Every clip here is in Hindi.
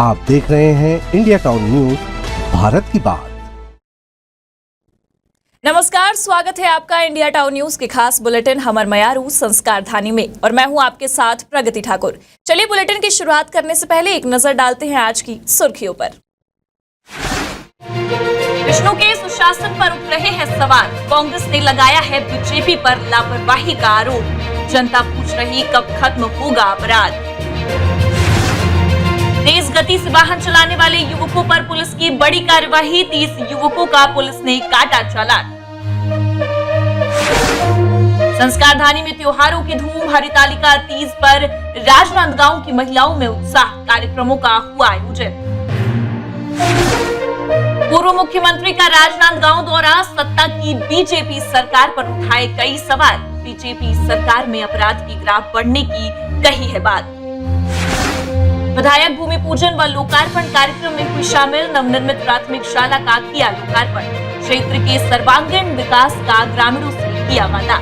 आप देख रहे हैं इंडिया टाउन न्यूज, भारत की बात। नमस्कार, स्वागत है आपका इंडिया टाउन न्यूज के खास बुलेटिन हमर मयारू संस्कार धानी में और मैं हूं आपके साथ प्रगति ठाकुर। चलिए बुलेटिन की शुरुआत करने से पहले एक नजर डालते हैं आज की सुर्खियों पर। विष्णु के सुशासन पर उठ रहे हैं सवाल, कांग्रेस ने लगाया है बीजेपी पर लापरवाही का आरोप। जनता पूछ रही कब खत्म होगा अपराध। तेज गति से वाहन चलाने वाले युवकों पर पुलिस की बड़ी कार्यवाही, 30 युवकों का पुलिस ने काटा चालान। संस्कार धानी में त्योहारों की धूम, हरितालिका तीज पर राजनांदगांव की महिलाओं में उत्साह, कार्यक्रमों का हुआ आयोजन। पूर्व मुख्यमंत्री का राजनांदगांव दौरा, सत्ता की बीजेपी सरकार पर उठाए कई सवाल, बीजेपी सरकार में अपराध की ग्राफ बढ़ने की कही है बात। विधायक भूमि पूजन व लोकार्पण कार्यक्रम में हुई शामिल, नवनिर्मित प्राथमिक शाला का किया लोकार्पण। क्षेत्र के सर्वांगीण विकास का ग्रामीणों से किया वादा।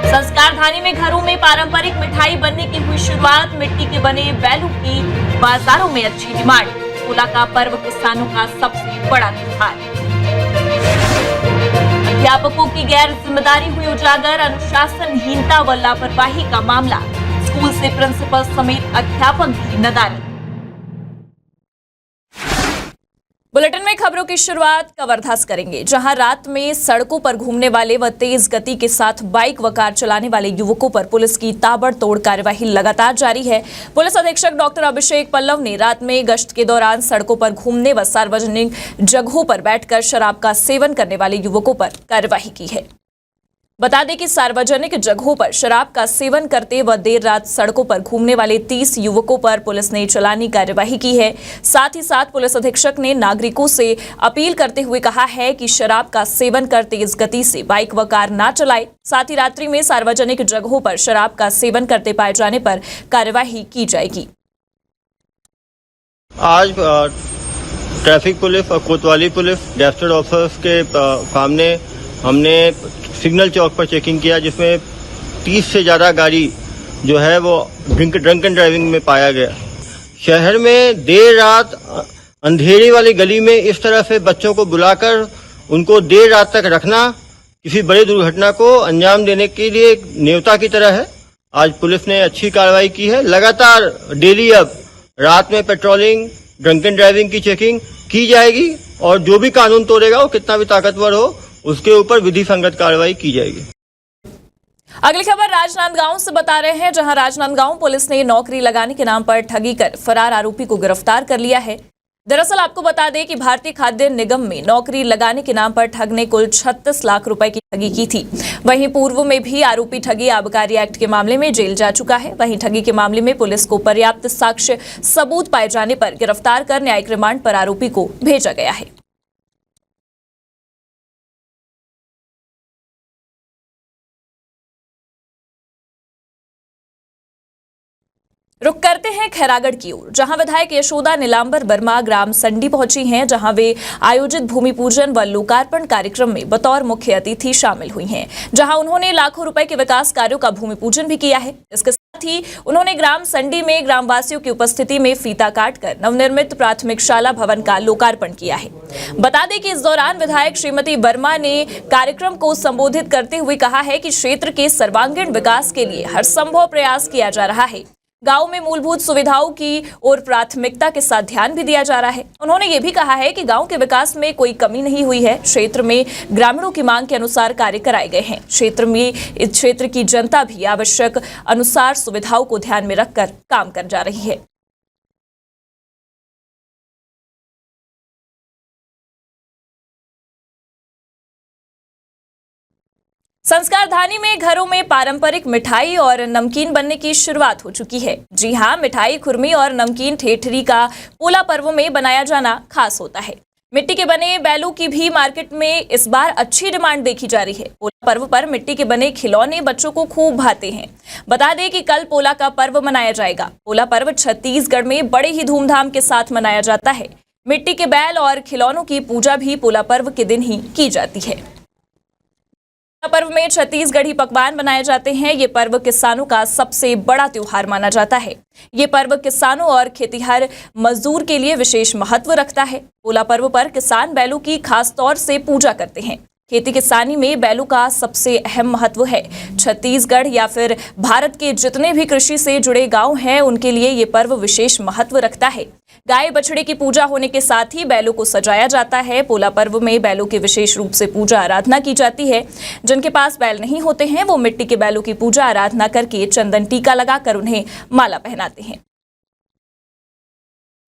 संस्कार धानी में घरों में पारंपरिक मिठाई बनने की हुई शुरुआत, मिट्टी के बने बैलून की बाजारों में अच्छी डिमांड। पोला का पर्व किसानों का सबसे बड़ा त्योहार। अध्यापकों की गैर जिम्मेदारी हुई उजागर, अनुशासनहीनता व लापरवाही का मामला। स्कूल से प्रिंसिपल समेत अध्यापक भी नदारद। बुलेटिन में खबरों की शुरुआत कवर्धा से करेंगे, जहां रात में सड़कों पर घूमने वाले व तेज गति के साथ बाइक व कार चलाने वाले युवकों पर पुलिस की ताबड़तोड़ कार्यवाही लगातार जारी है। पुलिस अधीक्षक डॉक्टर अभिषेक पल्लव ने रात में गश्त के दौरान सड़कों पर घूमने व सार्वजनिक जगहों पर बैठकर शराब का सेवन करने वाले युवकों पर कार्यवाही की है। बता दें कि सार्वजनिक जगहों पर शराब का सेवन करते व देर रात सड़कों पर घूमने वाले 30 युवकों पर पुलिस ने चालानी कार्यवाही की है। साथ ही साथ पुलिस अधीक्षक ने नागरिकों से अपील करते हुए कहा है कि शराब का सेवन कर तेज गति से बाइक व कार ना चलाए। साथ ही रात्रि में सार्वजनिक जगहों पर शराब का सेवन करते पाए जाने पर कार्यवाही की जाएगी। आज ट्रैफिक पुलिस और कोतवाली पुलिस गैजेटेड ऑफिसर्स के सामने हमने सिग्नल चौक पर चेकिंग किया, जिसमें 30 से ज़्यादा गाड़ी जो है वो ड्रंकन ड्राइविंग में पाया गया। शहर में देर रात अंधेरी वाली गली में इस तरह से बच्चों को बुलाकर उनको देर रात तक रखना किसी बड़ी दुर्घटना को अंजाम देने के लिए एक न्योता की तरह है। आज पुलिस ने अच्छी कार्रवाई की है। लगातार डेली अब रात में पेट्रोलिंग, ड्रंकन ड्राइविंग की चेकिंग की जाएगी और जो भी कानून तोड़ेगा वो कितना भी ताकतवर हो उसके ऊपर विधि संगत कार्रवाई की जाएगी। अगली खबर राजनांदगांव से बता रहे हैं, जहां राजनांदगांव पुलिस ने नौकरी लगाने के नाम पर ठगी कर फरार आरोपी को गिरफ्तार कर लिया है। दरअसल आपको बता दें कि भारतीय खाद्य निगम में नौकरी लगाने के नाम पर ठग ने कुल 36 लाख रुपए की ठगी की थी। वहीं पूर्व में भी आरोपी ठगी आबकारी एक्ट के मामले में जेल जा चुका है। वहीं ठगी के मामले में पुलिस को पर्याप्त साक्ष्य सबूत पाए जाने पर गिरफ्तार कर न्यायिक रिमांड पर आरोपी को भेजा गया है। रुक करते हैं खैरागढ़ की ओर, जहां विधायक यशोदा नीलांबर वर्मा ग्राम संडी पहुंची हैं, जहां वे आयोजित भूमि पूजन व लोकार्पण कार्यक्रम में बतौर मुख्य अतिथि शामिल हुई हैं, जहां उन्होंने लाखों रुपए के विकास कार्यों का भूमि पूजन भी किया है। इसके साथ ही उन्होंने ग्राम संडी में ग्रामवासियों की उपस्थिति में फीता काटकर नवनिर्मित प्राथमिक शाला भवन का लोकार्पण किया है। बता दें कि इस दौरान विधायक श्रीमती वर्मा ने कार्यक्रम को संबोधित करते हुए कहा है कि क्षेत्र के सर्वांगीण विकास के लिए हर संभव प्रयास किया जा रहा है। गांव में मूलभूत सुविधाओं की ओर प्राथमिकता के साथ ध्यान भी दिया जा रहा है। उन्होंने ये भी कहा है कि गांव के विकास में कोई कमी नहीं हुई है। क्षेत्र में ग्रामीणों की मांग के अनुसार कार्य कराए गए हैं। इस क्षेत्र की जनता भी आवश्यक अनुसार सुविधाओं को ध्यान में रखकर काम कर जा रही है। संस्कार धानी में घरों में पारंपरिक मिठाई और नमकीन बनने की शुरुआत हो चुकी है। जी हां, मिठाई, खुरमी और नमकीन ठेठरी का पोला पर्व में बनाया जाना खास होता है। मिट्टी के बने बैलों की भी मार्केट में इस बार अच्छी डिमांड देखी जा रही है। पोला पर्व पर मिट्टी के बने खिलौने बच्चों को खूब भाते हैं। बता दें कि कल पोला का पर्व मनाया जाएगा। पोला पर्व छत्तीसगढ़ में बड़े ही धूमधाम के साथ मनाया जाता है। मिट्टी के बैल और खिलौनों की पूजा भी पोला पर्व के दिन ही की जाती है। पर्व में छत्तीसगढ़ी पकवान बनाए जाते हैं। ये पर्व किसानों का सबसे बड़ा त्योहार माना जाता है। ये पर्व किसानों और खेतीहर मजदूर के लिए विशेष महत्व रखता है। पोला पर्व पर किसान बैलों की खास तौर से पूजा करते हैं। खेती किसानी में बैलों का सबसे अहम महत्व है। छत्तीसगढ़ या फिर भारत के जितने भी कृषि से जुड़े गांव हैं, उनके लिए ये पर्व विशेष महत्व रखता है। गाय बछड़े की पूजा होने के साथ ही बैलों को सजाया जाता है। पोला पर्व में बैलों की विशेष रूप से पूजा आराधना की जाती है। जिनके पास बैल नहीं होते हैं, वो मिट्टी के बैलों की पूजा आराधना करके चंदन टीका लगाकर उन्हें माला पहनाते हैं।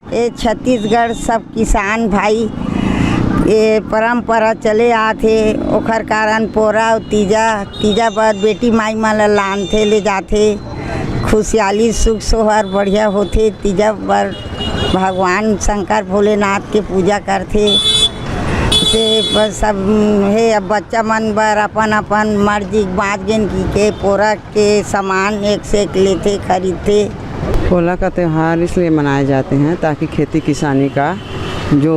ये छत्तीसगढ़ सब किसान भाई ये परंपरा चले आथे, ओखर कारण पोरा और तीजा बाद बेटी माई मन ल लानथे ले जाथे। खुशहाली सुख सोहर बढ़िया होथे। तीजा बार भगवान शंकर भोलेनाथ के पूजा करथे। से बस सब है अब बच्चा मन बर अपन अपन मर्जी बाँच गेन के पोरा के सामान एक से एक लेते खरीदते। पोला का त्यौहार इसलिए मनाए जाते हैं ताकि खेती किसानी का जो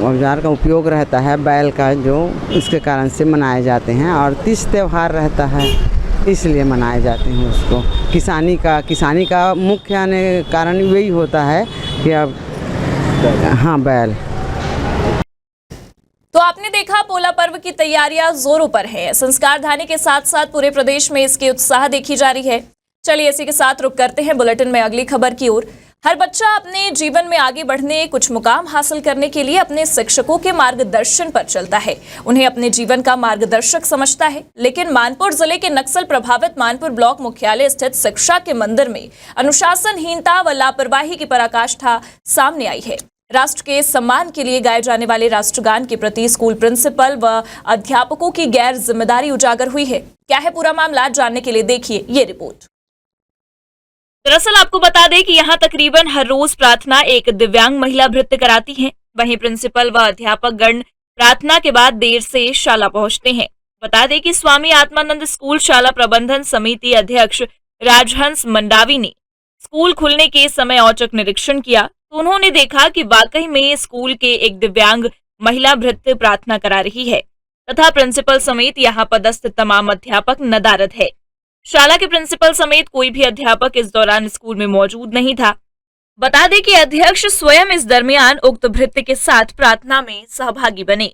औजार का उपयोग रहता है बैल का, जो इसके कारण से मनाए जाते हैं। और तीज त्यौहार रहता है इसलिए मनाए जाते हैं उसको। किसानी का मुख्य आने कारण यही होता है कि अब बैल। तो आपने देखा पोला पर्व की तैयारियां जोरों पर है। संस्कार धानी के साथ साथ पूरे प्रदेश में इसकी उत्साह देखी जा रही है। चलिए इसी के साथ रुक करते हैं बुलेटिन में अगली खबर की ओर। हर बच्चा अपने जीवन में आगे बढ़ने, कुछ मुकाम हासिल करने के लिए अपने शिक्षकों के मार्गदर्शन पर चलता है, उन्हें अपने जीवन का मार्गदर्शक समझता है। लेकिन मानपुर जिले के नक्सल प्रभावित मानपुर ब्लॉक मुख्यालय स्थित शिक्षा के मंदिर में अनुशासनहीनता व लापरवाही की पराकाष्ठा सामने आई है। राष्ट्र के सम्मान के लिए गाए जाने वाले राष्ट्रगान के प्रति स्कूल प्रिंसिपल व अध्यापकों की गैर जिम्मेदारी उजागर हुई है। क्या है पूरा मामला, जानने के लिए देखिए ये रिपोर्ट। दरअसल आपको बता दें कि यहाँ तकरीबन हर रोज प्रार्थना एक दिव्यांग महिला भृत्य कराती हैं। वहीं प्रिंसिपल व अध्यापक गण प्रार्थना के बाद देर से शाला पहुंचते हैं। बता दें कि स्वामी आत्मानंद स्कूल शाला प्रबंधन समिति अध्यक्ष राजहंस मंडावी ने स्कूल खुलने के समय औचक निरीक्षण किया तो उन्होंने देखा कि वाकई में स्कूल के एक दिव्यांग महिला भृत्य प्रार्थना करा रही है तथा प्रिंसिपल समेत यहाँ पदस्थ तमाम अध्यापक नदारद है। शाला के प्रिंसिपल समेत कोई भी अध्यापक इस दौरान स्कूल में मौजूद नहीं था। बता दें कि अध्यक्ष स्वयं इस दरमियान उक्त भृत्य के साथ प्रार्थना में सहभागी बने।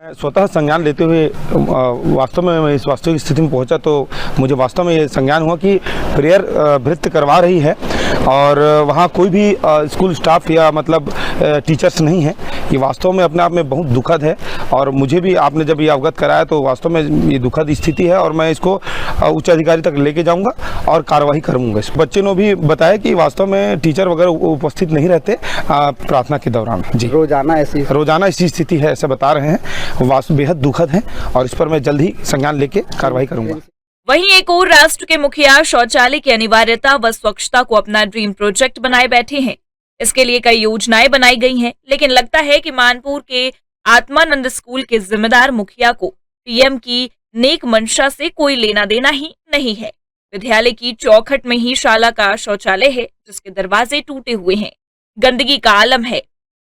मैं स्वतः संज्ञान लेते हुए वास्तव में मैं इस वास्तविक स्थिति में पहुंचा तो मुझे वास्तव में ये संज्ञान हुआ कि प्रेयर भृत्य करवा रही है और वहाँ कोई भी स्कूल स्टाफ या मतलब टीचर्स नहीं है। ये वास्तव में अपने आप में बहुत दुखद है और मुझे भी आपने जब ये अवगत कराया तो वास्तव में ये दुखद स्थिति है और मैं इसको उच्च अधिकारी तक लेके जाऊंगा और कार्रवाई करूंगा। बच्चे ने भी बताया कि वास्तव में टीचर वगैरह उपस्थित नहीं रहते प्रार्थना के दौरान। जी रोजाना ऐसी स्थिति है, ऐसा बता रहे हैं। वास्तव बेहद दुखद है और इस पर मैं जल्द ही संज्ञान लेके कार्रवाई करूंगा। वहीं एक और राष्ट्र के मुखिया शौचालय की अनिवार्यता व स्वच्छता को अपना ड्रीम प्रोजेक्ट बनाए बैठे हैं। इसके लिए कई योजनाएं बनाई गई हैं, लेकिन लगता है कि मानपुर के आत्मानंद स्कूल के जिम्मेदार मुखिया को पीएम की नेक मंशा से कोई लेना देना ही नहीं है। विद्यालय की चौखट में ही शाला का शौचालय है जिसके दरवाजे टूटे हुए हैं, गंदगी का आलम है।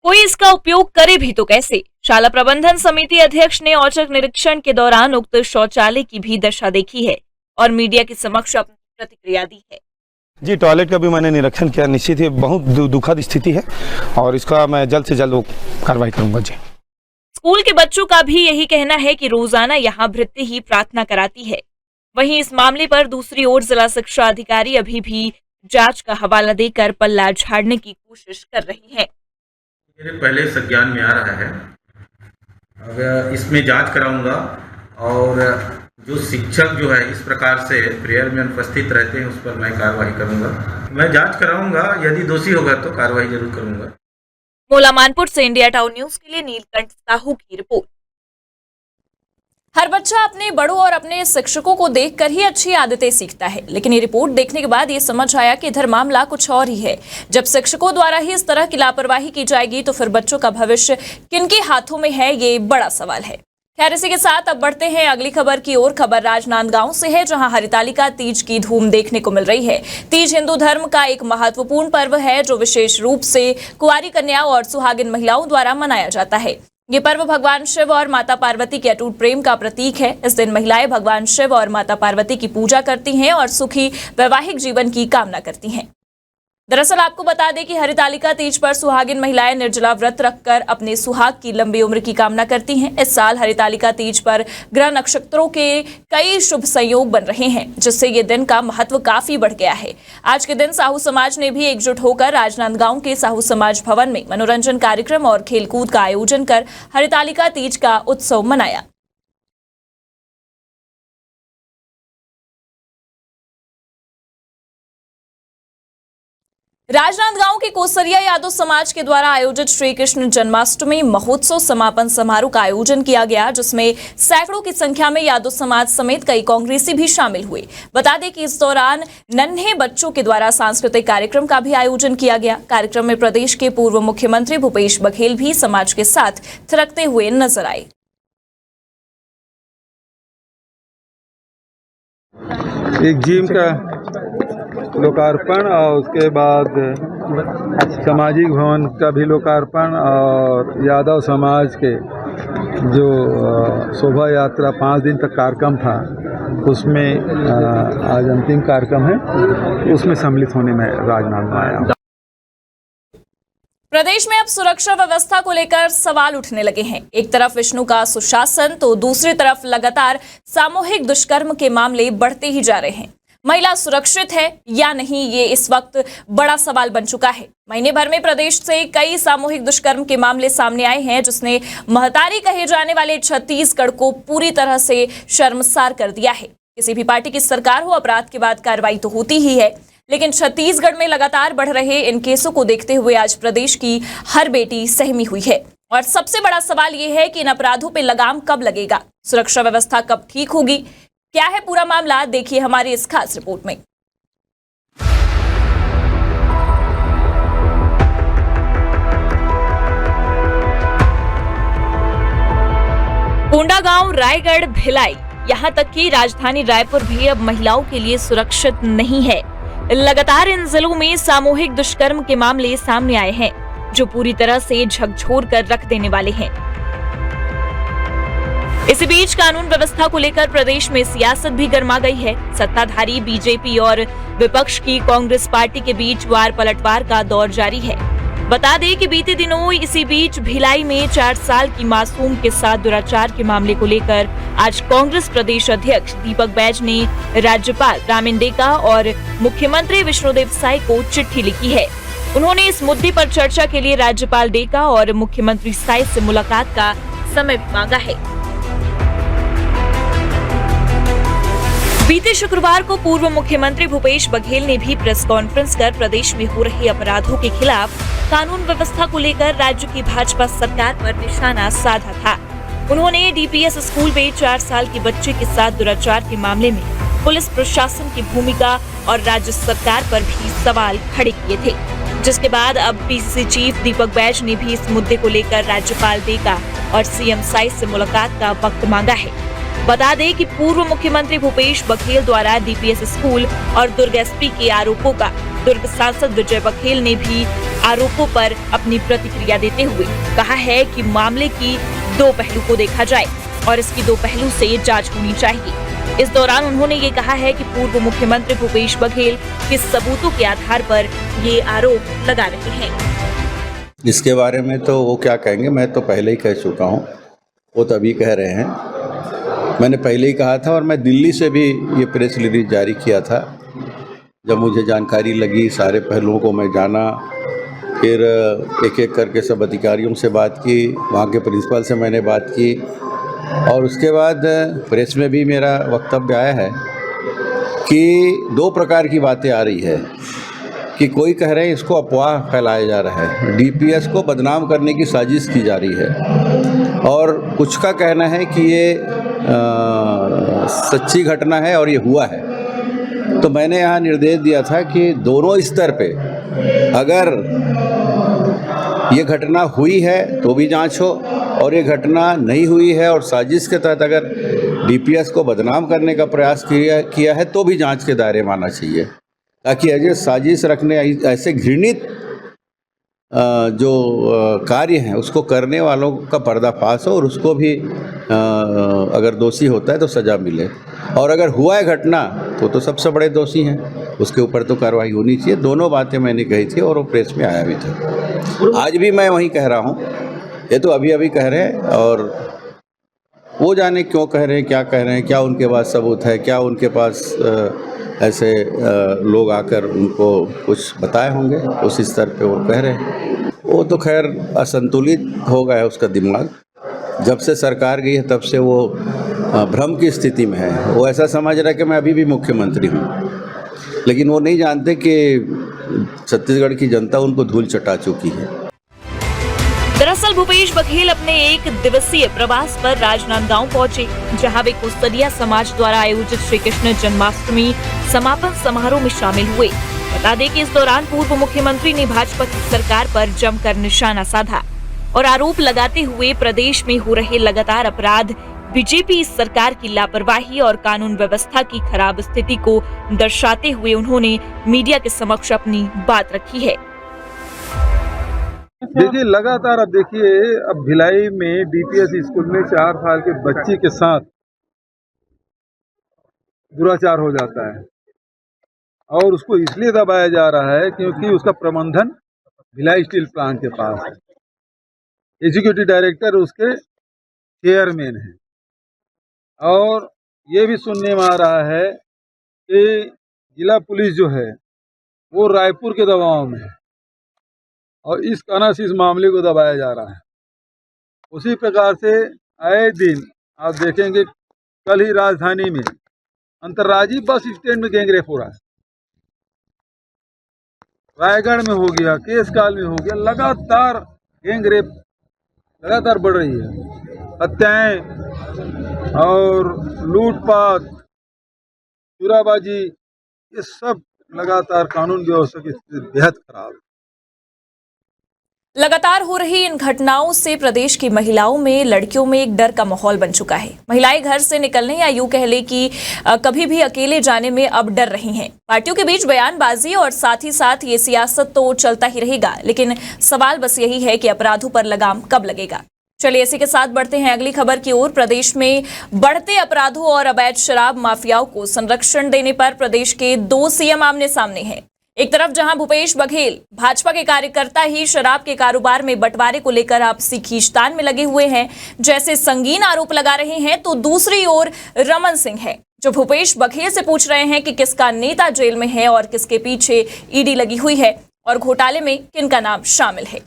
कोई इसका उपयोग करे भी तो कैसे। शाला प्रबंधन समिति अध्यक्ष ने औचक निरीक्षण के दौरान उक्त शौचालय की भी दशा देखी है और मीडिया के समक्ष अपनी प्रतिक्रिया दी है। जी टॉयलेट का भी मैंने निरीक्षण किया, निश्चित ही बहुत दुखद स्थिति है और इसका मैं जल्द से जल्द कार्रवाई करूंगा। जी स्कूल के बच्चों का भी यही कहना है कि रोजाना यहाँ भृत्य ही प्रार्थना कराती है। वहीं इस मामले पर दूसरी ओर जिला शिक्षा अधिकारी अभी भी जांच का हवाला देकर पल्ला झाड़ने की कोशिश कर रही है। मेरे पहले संज्ञान में आ रहा है, अब इसमें जांच कराऊंगा और जो शिक्षक जो है इस प्रकार से प्रेयर में अनुपस्थित रहते हैं उस पर मैं कार्रवाई करूंगा। मैं जांच कराऊंगा, यदि दोषी होगा तो कार्रवाई जरूर करूंगा। मोला मानपुर से इंडिया टाउन न्यूज के लिए नीलकंठ साहू की रिपोर्ट। हर बच्चा अपने बड़ों और अपने शिक्षकों को देखकर ही अच्छी आदतें सीखता है, लेकिन ये रिपोर्ट देखने के बाद ये समझ आया कि इधर मामला कुछ और ही है। जब शिक्षकों द्वारा ही इस तरह की लापरवाही की जाएगी तो फिर बच्चों का भविष्य किनके हाथों में है, ये बड़ा सवाल है। खैर इसी के साथ अब बढ़ते हैं अगली खबर की ओर। खबर राजनांदगांव से है, जहां हरितालिका तीज की धूम देखने को मिल रही है। तीज हिंदू धर्म का एक महत्वपूर्ण पर्व है जो विशेष रूप से कुंवारी कन्या और सुहागिन महिलाओं द्वारा मनाया जाता है। ये पर्व भगवान शिव और माता पार्वती के अटूट प्रेम का प्रतीक है। इस दिन महिलाएं भगवान शिव और माता पार्वती की पूजा करती हैं और सुखी वैवाहिक जीवन की कामना करती हैं। दरअसल आपको बता दें कि हरितालिका तीज पर सुहागिन महिलाएं निर्जला व्रत रखकर अपने सुहाग की लंबी उम्र की कामना करती हैं। इस साल हरितालिका तीज पर ग्रह नक्षत्रों के कई शुभ संयोग बन रहे हैं, जिससे ये दिन का महत्व काफी बढ़ गया है। आज के दिन साहू समाज ने भी एकजुट होकर राजनांदगांव के साहू समाज भवन में मनोरंजन कार्यक्रम और खेलकूद का आयोजन कर हरितालिका तीज का उत्सव मनाया। राजनांदगांव के कोसरिया यादव समाज के द्वारा आयोजित श्री कृष्ण जन्माष्टमी महोत्सव समापन समारोह का आयोजन किया गया, जिसमें सैकड़ों की संख्या में यादव समाज समेत कई कांग्रेसी भी शामिल हुए। बता दें कि इस दौरान नन्हे बच्चों के द्वारा सांस्कृतिक कार्यक्रम का भी आयोजन किया गया। कार्यक्रम में प्रदेश के पूर्व मुख्यमंत्री भूपेश बघेल भी समाज के साथ थिरकते हुए नजर आए। एक जिम का लोकार्पण और उसके बाद सामाजिक भवन का भी लोकार्पण और यादव समाज के जो शोभा यात्रा 5 दिन तक कार्यक्रम था, उसमें आज अंतिम कार्यक्रम है, उसमें सम्मिलित होने में राजनांदगांव आया। प्रदेश में अब सुरक्षा व्यवस्था को लेकर सवाल उठने लगे हैं। एक तरफ विष्णु का सुशासन तो दूसरी तरफ लगातार सामूहिक दुष्कर्म के मामले बढ़ते ही जा रहे हैं। महिला सुरक्षित है या नहीं, ये इस वक्त बड़ा सवाल बन चुका है। महीने भर में प्रदेश से कई सामूहिक दुष्कर्म के मामले सामने आए हैं, जिसने महतारी कहे जाने वाले छत्तीसगढ़ को पूरी तरह से शर्मसार कर दिया है। किसी भी पार्टी की सरकार हो, अपराध के बाद कार्रवाई तो होती ही है, लेकिन छत्तीसगढ़ में लगातार बढ़ रहे इन केसों को देखते हुए आज प्रदेश की हर बेटी सहमी हुई है। और सबसे बड़ा सवाल ये है कि इन अपराधों पे लगाम कब लगेगा, सुरक्षा व्यवस्था कब ठीक होगी। क्या है पूरा मामला, देखिए हमारी इस खास रिपोर्ट में। कोंडागांव, रायगढ़, भिलाई, यहां तक कि राजधानी रायपुर भी अब महिलाओं के लिए सुरक्षित नहीं है। लगातार इन जिलों में सामूहिक दुष्कर्म के मामले सामने आए हैं, जो पूरी तरह से झकझोर कर रख देने वाले हैं। इसी बीच कानून व्यवस्था को लेकर प्रदेश में सियासत भी गर्मा गई है। सत्ताधारी बीजेपी और विपक्ष की कांग्रेस पार्टी के बीच वार पलटवार का दौर जारी है। बता दें कि बीते दिनों इसी बीच भिलाई में 4 साल की मासूम के साथ दुराचार के मामले को लेकर आज कांग्रेस प्रदेश अध्यक्ष दीपक बैज ने राज्यपाल रामेन डेका और मुख्यमंत्री विष्णुदेव साय को चिट्ठी लिखी है। उन्होंने इस मुद्दे पर चर्चा के लिए राज्यपाल डेका और मुख्यमंत्री साय से मुलाकात का समय भी मांगा है। बीते शुक्रवार को पूर्व मुख्यमंत्री भूपेश बघेल ने भी प्रेस कॉन्फ्रेंस कर प्रदेश में हो रहे अपराधों के खिलाफ कानून व्यवस्था को लेकर राज्य की भाजपा सरकार पर निशाना साधा था। उन्होंने डीपीएस स्कूल में 4 साल के बच्चे के साथ दुराचार के मामले में पुलिस प्रशासन की भूमिका और राज्य सरकार पर भी सवाल खड़े किए थे, जिसके बाद अब पीसीसी चीफ दीपक बैज ने भी इस मुद्दे को लेकर राज्यपाल डेका और सीएम साय से मुलाकात का वक्त मांगा है। बता दें कि पूर्व मुख्यमंत्री भूपेश बघेल द्वारा डीपीएस स्कूल और दुर्ग एसपी के आरोपों का दुर्ग सांसद विजय बघेल ने भी आरोपों पर अपनी प्रतिक्रिया देते हुए कहा है कि मामले की 2 पहलू को देखा जाए और इसकी 2 पहलू से जांच होनी चाहिए। इस दौरान उन्होंने ये कहा है कि पूर्व मुख्यमंत्री भूपेश बघेल किस सबूतों के आधार पर ये आरोप लगा रहे हैं। इसके बारे में तो वो क्या कहेंगे, मैं तो पहले ही कह चुका हूँ, वो तभी कह रहे हैं। मैंने पहले ही कहा था और मैं दिल्ली से भी ये प्रेस रिलीज जारी किया था। जब मुझे जानकारी लगी, सारे पहलुओं को मैं जाना, फिर एक एक करके सब अधिकारियों से बात की, वहाँ के प्रिंसिपल से मैंने बात की और उसके बाद प्रेस में भी मेरा वक्तव्य आया है कि 2 प्रकार की बातें आ रही है कि कोई कह रहे हैं इसको अफवाह फैलाया जा रहा है, डीपीएस को बदनाम करने की साजिश की जा रही है और कुछ का कहना है कि ये सच्ची घटना है और ये हुआ है। तो मैंने यहाँ निर्देश दिया था कि दोनों स्तर पे अगर ये घटना हुई है तो भी जांच हो और ये घटना नहीं हुई है और साजिश के तहत अगर डीपीएस को बदनाम करने का प्रयास किया है तो भी जांच के दायरे में आना चाहिए, ताकि ऐसे साजिश रखने, ऐसे घृणित जो कार्य हैं उसको करने वालों का पर्दाफाश हो और उसको भी अगर दोषी होता है तो सज़ा मिले, और अगर हुआ है घटना तो सबसे बड़े दोषी हैं, उसके ऊपर तो कार्रवाई होनी चाहिए। दोनों बातें मैंने कही थी और वो प्रेस में आया भी था। आज भी मैं वही कह रहा हूँ, ये तो अभी अभी कह रहे हैं और वो जाने क्यों कह रहे हैं, क्या कह रहे हैं, क्या उनके पास सबूत है, क्या उनके पास ऐसे लोग आकर उनको कुछ बताए होंगे, उस स्तर पे वो कह रहे हैं। वो तो खैर असंतुलित हो गया है उसका दिमाग, जब से सरकार गई है तब से वो भ्रम की स्थिति में है। वो ऐसा समझ रहा है कि मैं अभी भी मुख्यमंत्री हूँ, लेकिन वो नहीं जानते कि छत्तीसगढ़ की जनता उनको धूल चटा चुकी है। दरअसल भूपेश बघेल अपने 1 दिवसीय प्रवास पर राजनांदगांव पहुंचे, जहां वे कुस्तरिया समाज द्वारा आयोजित श्री कृष्ण जन्माष्टमी समापन समारोह में शामिल हुए। बता दें कि इस दौरान पूर्व मुख्यमंत्री ने भाजपा की सरकार पर जमकर निशाना साधा और आरोप लगाते हुए प्रदेश में हो रहे लगातार अपराध, बीजेपी सरकार की लापरवाही और कानून व्यवस्था की खराब स्थिति को दर्शाते हुए उन्होंने मीडिया के समक्ष अपनी बात रखी है। देखिए लगातार अब देखिए, अब भिलाई में डीपीएस स्कूल में 4 साल के बच्ची के साथ दुराचार हो जाता है और उसको इसलिए दबाया जा रहा है क्योंकि उसका प्रबंधन भिलाई स्टील प्लांट के पास है। एग्जीक्यूटिव डायरेक्टर उसके चेयरमैन है और ये भी सुनने में आ रहा है कि जिला पुलिस जो है वो रायपुर के दबाव में है और इस कारण से इस मामले को दबाया जा रहा है। उसी प्रकार से आए दिन आप देखेंगे, कल ही राजधानी में अंतर्राज्यीय बस स्टैंड में गैंगरेप हो रहा है, रायगढ़ में हो गया, केसकाल में हो गया, लगातार गैंगरेप लगातार बढ़ रही है। हत्याएं और लूटपाट, चोराबाजी, ये सब लगातार कानून व्यवस्था की स्थिति बेहद खराब है। लगातार हो रही इन घटनाओं से प्रदेश की महिलाओं में, लड़कियों में एक डर का माहौल बन चुका है। महिलाएं घर से निकलने या यूं कह ले कि कभी भी अकेले जाने में अब डर रही हैं। पार्टियों के बीच बयानबाजी और साथ ही साथ ये सियासत तो चलता ही रहेगा, लेकिन सवाल बस यही है कि अपराधों पर लगाम कब लगेगा। चलिए इसी के साथ बढ़ते हैं अगली खबर की ओर। प्रदेश में बढ़ते अपराधों और अवैध शराब माफियाओं को संरक्षण देने पर प्रदेश के 2 सीएम आमने सामने हैं। एक तरफ जहां भूपेश बघेल भाजपा के कार्यकर्ता ही शराब के कारोबार में बंटवारे को लेकर आपसी खींचतान में लगे हुए हैं, जैसे संगीन आरोप लगा रहे हैं, तो दूसरी ओर रमन सिंह है जो भूपेश बघेल से पूछ रहे हैं कि किसका नेता जेल में है और किसके पीछे ईडी लगी हुई है और घोटाले में किनका नाम शामिल है।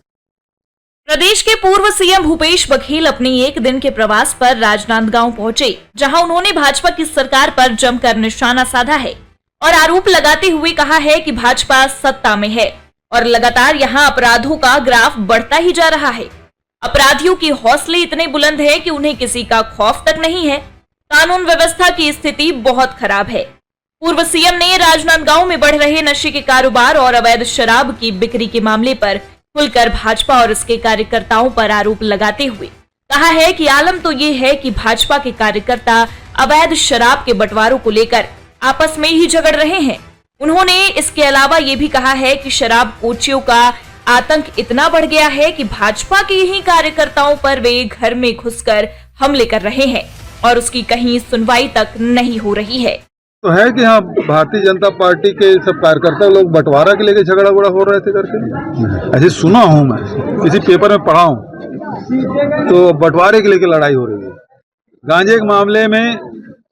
प्रदेश के पूर्व सीएम भूपेश बघेल अपने 1 दिन के प्रवास पर राजनांदगांव पहुंचे, जहां उन्होंने भाजपा की सरकार पर जमकर निशाना साधा है और आरोप लगाते हुए कहा है कि भाजपा सत्ता में है और लगातार यहां अपराधों का ग्राफ बढ़ता ही जा रहा है। अपराधियों के हौसले इतने बुलंद है कि उन्हें किसी का खौफ तक नहीं है। कानून व्यवस्था की स्थिति बहुत खराब है। पूर्व सीएम ने राजनांदगांव में बढ़ रहे नशे के कारोबार और अवैध शराब की बिक्री के मामले पर खुलकर भाजपा और इसके कार्यकर्ताओं पर आरोप लगाते हुए कहा है कि आलम तो ये है कि भाजपा के कार्यकर्ता अवैध शराब के बंटवारों को लेकर आपस में ही झगड़ रहे हैं। उन्होंने इसके अलावा ये भी कहा है कि शराब कोचियों का आतंक इतना बढ़ गया है कि भाजपा के ही कार्यकर्ताओं पर वे घर में घुसकर हमले कर रहे हैं और उसकी कहीं सुनवाई तक नहीं हो रही है। तो है कि हाँ, भारतीय जनता पार्टी के सब कार्यकर्ता लोग बंटवारा के लेके झगड़ा उगड़ा हो रहे थे करके, ऐसे सुना हूँ मैं, किसी पेपर में पढ़ा हूँ, तो बंटवारे के लेके लड़ाई हो रही है। गांजे के मामले में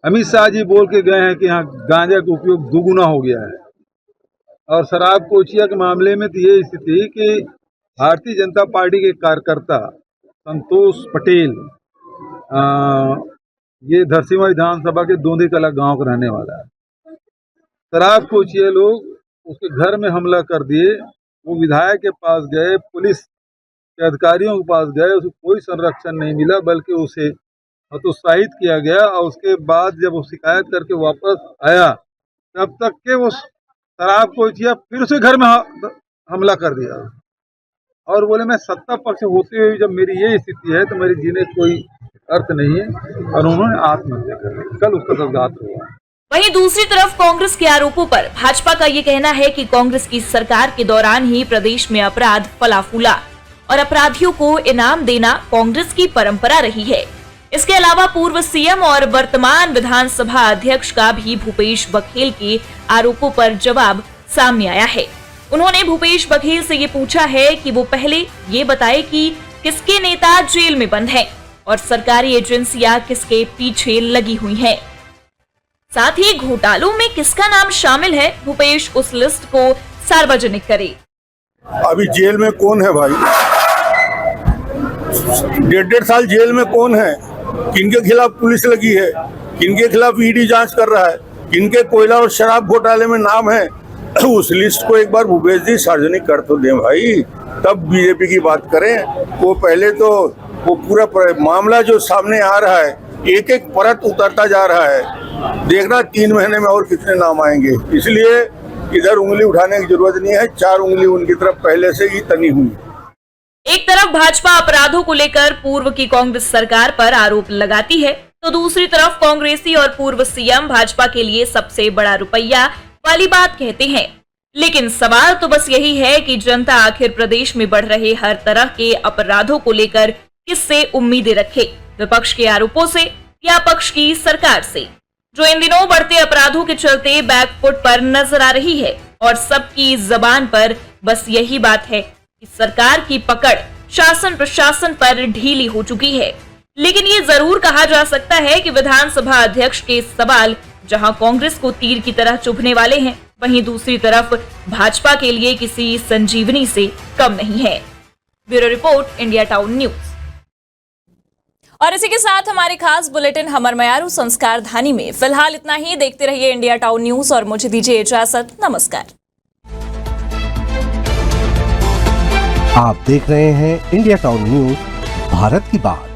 अमित शाह जी बोल के गए हैं कि यहाँ गांजा का उपयोग दुगुना हो गया है, और शराब कोचिया के मामले में तो ये स्थिति कि भारतीय जनता पार्टी के कार्यकर्ता संतोष पटेल ये धरसीमा विधानसभा के दोंदी कला गांव का रहने वाला है। शराब कोचिए लोग उसके घर में हमला कर दिए। वो विधायक के पास गए, पुलिस के अधिकारियों के पास गए, उसको कोई संरक्षण नहीं मिला, बल्कि उसे हतोत्साहित किया गया। और उसके बाद जब वो शिकायत करके वापस आया, तब तक के वो शराब कोचिया फिर उसे घर में हमला कर दिया और बोले मैं सत्ता पक्ष होते हुए जब मेरी ये स्थिति है तो मेरे जीने कोई अर्थ नहीं है, और उन्होंने आत्महत्या कर ली। कल उसका संस्कार हुआ। वहीं दूसरी तरफ कांग्रेस के आरोपों पर भाजपा का ये कहना है कि कांग्रेस की सरकार के दौरान ही प्रदेश में अपराध फला फूला और अपराधियों को इनाम देना कांग्रेस की परंपरा रही है। इसके अलावा पूर्व सीएम और वर्तमान विधानसभा अध्यक्ष का भी भूपेश बघेल के आरोपों पर जवाब सामने आया है। उन्होंने भूपेश बघेल से ये पूछा है कि वो पहले ये बताए कि किसके नेता जेल में बंद हैं और सरकारी एजेंसियां किसके पीछे लगी हुई हैं। साथ ही घोटालों में किसका नाम शामिल है, भूपेश उस लिस्ट को सार्वजनिक करे। अभी जेल में कौन है भाई? 1.5 साल जेल में कौन है? किनके खिलाफ पुलिस लगी है? किनके खिलाफ ईडी जांच कर रहा है? किनके कोयला और शराब घोटाले में नाम है? उस लिस्ट को एक बार भूपेश जी सार्वजनिक कर तो दें भाई, तब बीजेपी की बात करें। वो पहले तो वो पूरा मामला जो सामने आ रहा है, एक एक परत उतरता जा रहा है। देखना 3 महीने में और कितने नाम आएंगे। इसलिए इधर उंगली उठाने की जरूरत नहीं है, 4 उंगली उनकी तरफ पहले से ही तनी हुई। एक तरफ भाजपा अपराधों को लेकर पूर्व की कांग्रेस सरकार पर आरोप लगाती है, तो दूसरी तरफ कांग्रेसी और पूर्व सीएम भाजपा के लिए सबसे बड़ा रुपया वाली बात कहते हैं। लेकिन सवाल तो बस यही है कि जनता आखिर प्रदेश में बढ़ रहे हर तरह के अपराधों को लेकर किससे उम्मीदें रखे, विपक्ष के आरोपों से या पक्ष की सरकार से, जो इन दिनों बढ़ते अपराधों के चलते बैकफुट पर नजर आ रही है। और सबकी जबान पर बस यही बात है कि सरकार की पकड़ शासन प्रशासन पर ढीली हो चुकी है। लेकिन ये जरूर कहा जा सकता है कि विधानसभा अध्यक्ष के सवाल जहां कांग्रेस को तीर की तरह चुभने वाले हैं, वहीं दूसरी तरफ भाजपा के लिए किसी संजीवनी से कम नहीं है। Bureau report, India town news. और इसी के साथ हमारे खास बुलेटिन हमर मयारू संस्कार धानी में फिलहाल इतना ही। देखते रहिए इंडिया टाउन न्यूज और मुझे दीजिए इजाजत। नमस्कार। आप देख रहे हैं इंडिया टाउन न्यूज, भारत की बात।